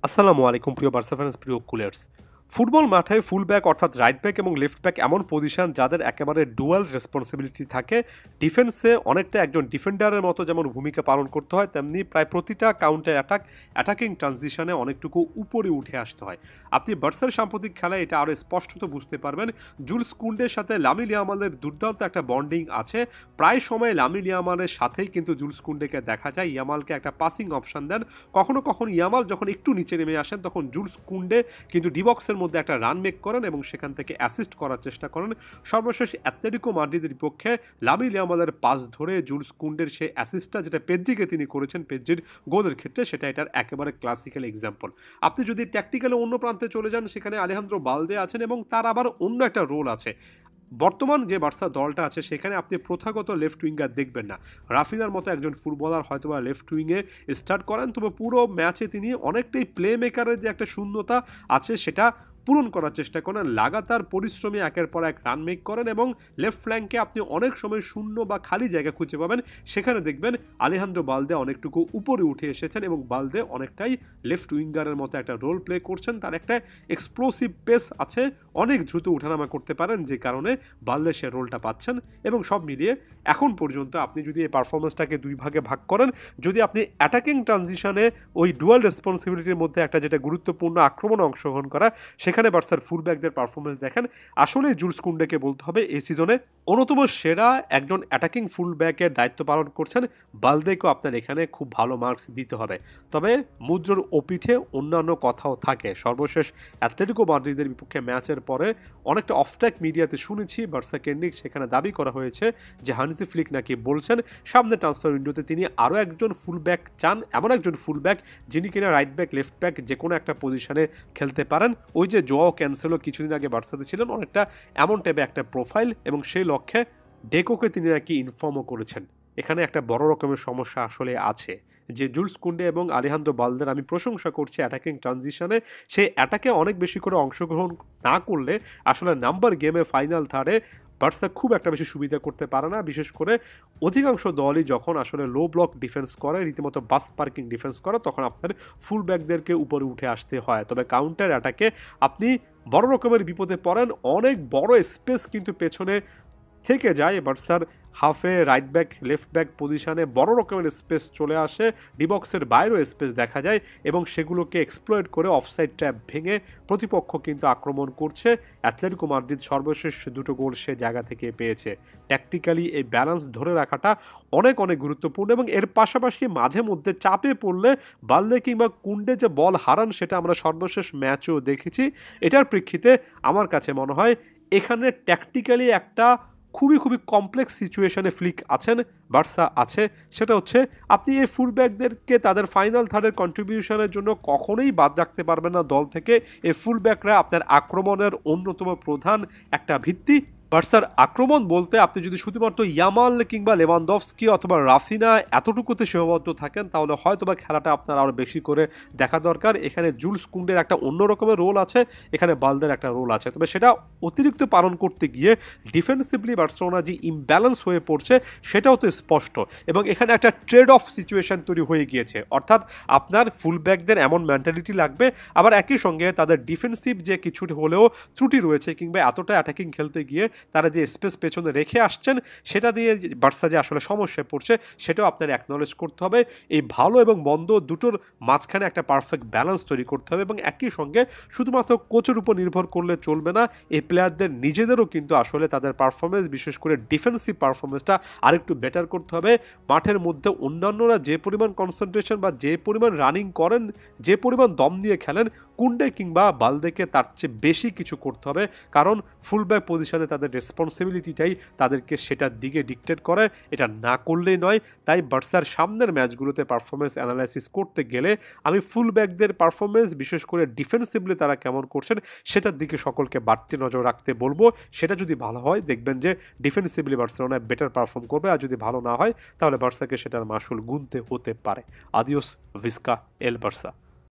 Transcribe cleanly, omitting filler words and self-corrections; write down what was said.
আসসালামু আলাইকুম প্রিয় বার্সা ফ্যান্স, প্রিয় কুলার্স। ফুটবল মাঠে ফুল ব্যাক অর্থাৎ রাইট ব্যাক এবং লেফট ব্যাক এমন পজিশন যাদের একেবারে ডুয়াল রেসপন্সিবিলিটি থাকে। ডিফেন্সে অনেকটা একজন ডিফেন্ডারের মতো যেমন ভূমিকা পালন করতে হয়, তেমনি প্রায় প্রতিটা কাউন্টার অ্যাটাকিং ট্রানজিশনে অনেকটুকু উপরে উঠে আসতে হয়। আপনি বার্সার সাম্প্রতিক খেলায় এটা আরও স্পষ্টত বুঝতে পারবেন। জুলস কুন্ডের সাথে লামিন ইয়ামালের দুর্দান্ত একটা বন্ডিং আছে। প্রায় সময় লামিন ইয়ামালের সাথেই কিন্তু জুলস কুন্ডেকে দেখা যায় ইয়ামালকে একটা পাসিং অপশন দেন। কখনো কখনো ইয়ামাল যখন একটু নিচে নেমে আসেন তখন জুলস কুন্ডে কিন্তু ডিবক্সের মধ্যে একটা রান মেক করেন এবং সেখান থেকে অ্যাসিস্ট করার চেষ্টা করেন। সর্বশেষ অ্যাটলেটিকো মাদ্রিদের বিপক্ষে লামিন ইয়ামালের পাস ধরে জুলস কুন্ডের সেই অ্যাসিস্টটা যেটা পেদ্রিকে তিনি করেছেন পেদ্রির গোলের ক্ষেত্রে, সেটা এটার একেবারে ক্লাসিক্যাল এক্সাম্পল। আপনি যদি ট্যাকটিক্যালি অন্য প্রান্তে চলে যান, সেখানে আলেহান্দ্রো বালদে আছেন এবং তার আবার অন্য একটা রোল আছে। বর্তমান যে বার্সা দলটা আছে সেখানে আপনি প্রথাগত লেফট উইঙ্গার দেখবেন না। রাফিনার মতো একজন ফুটবলার হয়তোবা লেফট উইংয়ে স্টার্ট করেন, তবে পুরো ম্যাচে তিনি অনেকটাই প্লে মেকারের যে একটা শূন্যতা আছে সেটা পূরণ করার চেষ্টা করেন। লাগাতার পরিশ্রমী একের পর এক রান মেক করেন এবং লেফট ফ্ল্যাঙ্কে আপনি অনেক সময় শূন্য বা খালি জায়গা খুঁজে পাবেন। সেখানে দেখবেন আলেহান্দ্রো বালদে অনেকটুকু উপরে উঠে এসেছেন এবং বালদে অনেকটাই লেফট উইঙ্গারের মতো একটা রোল প্লে করছেন। তার একটা এক্সপ্লোসিভ পেস আছে, অনেক দ্রুত উঠানামা করতে পারেন, যে কারণে বালদে সে রোলটা পাচ্ছেন। এবং সব মিলিয়ে এখন পর্যন্ত আপনি যদি এই পারফরমেন্সটাকে দুই ভাগে ভাগ করেন, যদি আপনি অ্যাটাকিং ট্রানজিশনে ওই ডুয়াল রেসপন্সিবিলিটির মধ্যে একটা যেটা গুরুত্বপূর্ণ আক্রমণে অংশগ্রহণ করা, সেখানে বার্সার ফুলব্যাকদের পারফরমেন্স দেখেন, আসলে জুলস কুন্ডেকে বলতে হবে এই সিজনে অন্যতম সেরা একজন অ্যাটাকিং ফুলব্যাকের দায়িত্ব পালন করছেন। বালদেকেও আপনার এখানে খুব ভালো মার্কস দিতে হবে। তবে মুদ্রার ওপিঠে অন্যান্য কথাও থাকে। সর্বশেষ অ্যাটলেটিকো মাদ্রিদের বিপক্ষে ম্যাচের পরে অনেকটা অফট্র্যাক মিডিয়াতে শুনেছি বার্সা কেন্দ্রিক, সেখানে দাবি করা হয়েছে যে হানসি ফ্লিক নাকি বলছেন সামনে ট্রান্সফার উইন্ডোতে তিনি আরও একজন ফুলব্যাক চান, এমন একজন ফুলব্যাক যিনি কিনা রাইট ব্যাক লেফট ব্যাক যে কোনো একটা পজিশনে খেলতে পারেন। ওই যে জোয়াও ক্যান্সেলো কিছুদিন আগে বার্সাতে ছিলেন, অনেকটা এমন টাইপে একটা প্রোফাইল, এবং সেই লক্ষ্যে ডেকোকে তিনি নাকি ইনফর্মও করেছেন। এখানে একটা বড় রকমের সমস্যা আসলে আছে যে জুলস কুন্ডে এবং আলেহান্দ্রো বালদের আমি প্রশংসা করছি অ্যাটাকিং ট্রানজিশনে, সেই অ্যাটাকে অনেক বেশি করে অংশগ্রহণ না করলে আসলে নাম্বার গেমে ফাইনাল থার্ডে বার্সা খুব একটা বেশি সুবিধা করতে পারে না। বিশেষ করে অধিকাংশ দলই যখন আসলে লো ব্লক ডিফেন্স করে, রীতিমতো বাস পার্কিং ডিফেন্স করে, তখন আপনার ফুল ব্যাকদেরকে উপরে উঠে আসতে হয়। তবে কাউন্টার অ্যাটাকে আপনি বড় রকমের বিপদে পড়েন, অনেক বড় স্পেস কিন্তু পেছনে থেকে যায়। বার্সার হাফে রাইট ব্যাক লেফট ব্যাক পজিশনে বড় রকমের স্পেস চলে আসে, ডিবক্সের বাইরেও স্পেস দেখা যায় এবং সেগুলোকে এক্সপ্লয়েট করে অফসাইড ট্র্যাপ ভেঙে প্রতিপক্ষ কিন্তু আক্রমণ করছে। অ্যাটলেটিকো মাদ্রিদ সর্বশেষ দুটো গোল সে জায়গা থেকে পেয়েছে। ট্যাকটিক্যালি এই ব্যালেন্স ধরে রাখাটা অনেক অনেক গুরুত্বপূর্ণ, এবং এর পাশাপাশি মাঝে মধ্যে চাপে পড়লে বালদে কিংবা কুন্ডে যে বল হারান সেটা আমরা সর্বশেষ ম্যাচেও দেখেছি। এটার প্রেক্ষিতে আমার কাছে মনে হয় এখানে ট্যাকটিক্যালি একটা খুবই খুবই কমপ্লেক্স সিচুয়েশনে ফ্লিক আছেন, বার্সা আছে। সেটা হচ্ছে আপনি এই ফুলব্যাকদেরকে তাদের ফাইনাল থার্ডের কন্ট্রিবিউশনের জন্য কখনোই বাদ রাখতে পারবেন না দল থেকে। এই ফুলব্যাকরা আপনার আক্রমণের অন্যতম প্রধান একটা ভিত্তি। বার্সার আক্রমণ বলতে আপনি যদি শুধুমাত্র ইয়ামাল কিংবা লেভানডফস্কি অথবা রাফিনা এতটুকুতে সীমাবদ্ধ থাকেন, তাহলে হয়তোবা খেলাটা আপনার আরও বেশি করে দেখা দরকার। এখানে জুলস কুন্ডের একটা অন্য রকমের রোল আছে, এখানে বালদের একটা রোল আছে, তবে সেটা অতিরিক্ত পালন করতে গিয়ে ডিফেন্সিভলি বার্সেলোনা যে ইমব্যালেন্স হয়ে পড়ছে সেটাও তো স্পষ্ট, এবং এখানে একটা ট্রেড অফ সিচুয়েশন তৈরি হয়ে গিয়েছে। অর্থাৎ আপনার ফুলব্যাকদের এমন মেন্টালিটি লাগবে, আবার একই সঙ্গে তাদের ডিফেন্সিভ যে কিছু হলেও ত্রুটি রয়েছে কিংবা এতটা অ্যাটাকিং খেলতে গিয়ে তারা যে স্পেস পেছনে রেখে আসছেন সেটা দিয়ে বার্সা যে আসলে সমস্যায় পড়ছে সেটাও আপনার অ্যাকনলেজ করতে হবে। এই ভালো এবং মন্দ দুটোর মাঝখানে একটা পারফেক্ট ব্যালেন্স তৈরি করতে হবে, এবং একই সঙ্গে শুধুমাত্র কোচের উপর নির্ভর করলে চলবে না। এই প্লেয়ারদের নিজেদেরও কিন্তু আসলে তাদের পারফরমেন্স, বিশেষ করে ডিফেন্সিভ পারফরমেন্সটা আরেকটু বেটার করতে হবে। মাঠের মধ্যে অন্যান্যরা যে পরিমাণ কনসেন্ট্রেশন বা যে পরিমাণ রানিং করেন, যে পরিমাণ দম দিয়ে খেলেন, কুন্ডে কিংবা বালদেকে তার চেয়ে বেশি কিছু করতে হবে, কারণ ফুলব্যাক পজিশনে তাদের রেসপন্সিবিলিটিটাই তাদেরকে সেটার দিকে ডিকটেট করে। এটা না করলেই নয়। তাই বার্সার সামনের ম্যাচগুলোতে পারফরমেন্স অ্যানালাইসিস করতে গেলে আমি ফুলব্যাকদের পারফরমেন্স, বিশেষ করে ডিফেন্সিভলি তারা কেমন করছেন সেটার দিকে সকলকে বাড়তি নজর রাখতে বলবো। সেটা যদি ভালো হয় দেখবেন যে ডিফেন্সিভলি বার্সেলোনা বেটার পারফর্ম করবে, আর যদি ভালো না হয় তাহলে বার্সাকে সেটার মাসুল গুনতে হতে পারে। আদিওস ভিস্কা এল বার্সা।